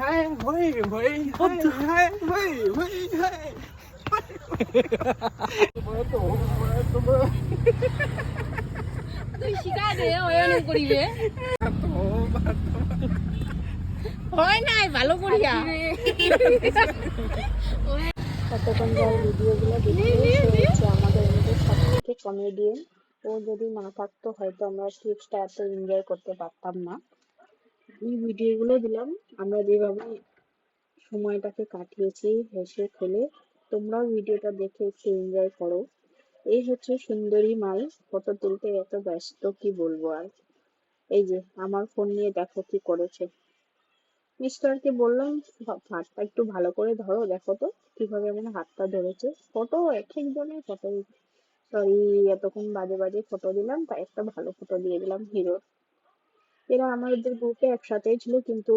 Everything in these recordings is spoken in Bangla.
হায় হই হই হায় হই হই হায় তুই শিখাই দে ওয়ন করিবে হয় নাই ভালো করিয়া কতক্ষণ যার ভিডিওগুলো দেখতে আমাদের মধ্যে সব থেকে কমেডিয়ান। ও যদি না থাকতো হয়তো আমরা ট্রিপসটা এত এনজয় করতে পারতাম না। এই ভিডিওগুলো দিলাম আমরা যেভাবে সময়টাকে কাটিয়েছি হেসে খেলে। তোমরাও ভিডিওটা দেখে একটু এনজয় করো। এই হচ্ছে সুন্দরী মাল, ফটো তুলতে এত ব্যস্ত কি বলবো আর। এই যে আমার ফোন নিয়ে দেখো কি করেছে। মিস্টারকে বললাম হাতটা একটু ভালো করে ধরো, দেখো তো কিভাবে মানে হাতটা ধরেছে। ফটো এক একজনের ফটো, সরি এতক্ষণ বাজে বাজে ফটো দিলাম, তাই একটা ভালো ফটো দিয়ে দিলাম হিরোর। এরা আমাদের গ্রুপে একসাথেই ছিল, কিন্তু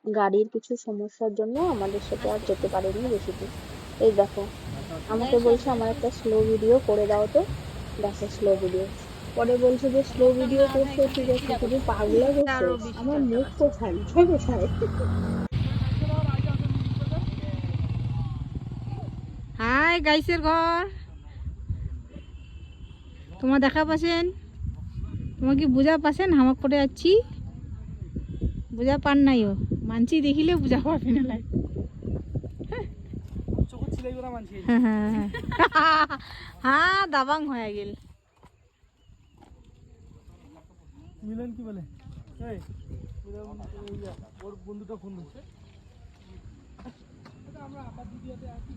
গাড়ির কিছু সমস্যার জন্য আমাদের সাথে আর যেতে পারেনি বেশি দূর। এই দেখো আমাকে বলছে আমার একটা স্লো ভিডিও করে দাও, তো দেখো স্লো ভিডিও। পরে বলছে যে স্লো ভিডিও করছো ঠিক আছে, তুমি পাগলা করছো, আমার মুখ কোথায় কোথায়। হাই গাইসের ঘর তোমার দেখা পাচ্ছেন, তোমার কি বুঝা পাচ্ছেন হামাক করে যাচ্ছি, বুঝা পান নাই ও মানছি দেখিলে বুঝা পাবে না লাই। হ্যাঁ দাবাং হয়ে গেল। মিলন কি বলে এই ওর বন্ধুটা ফোন করছে আমরা আপাত ভিডিওতে আছি।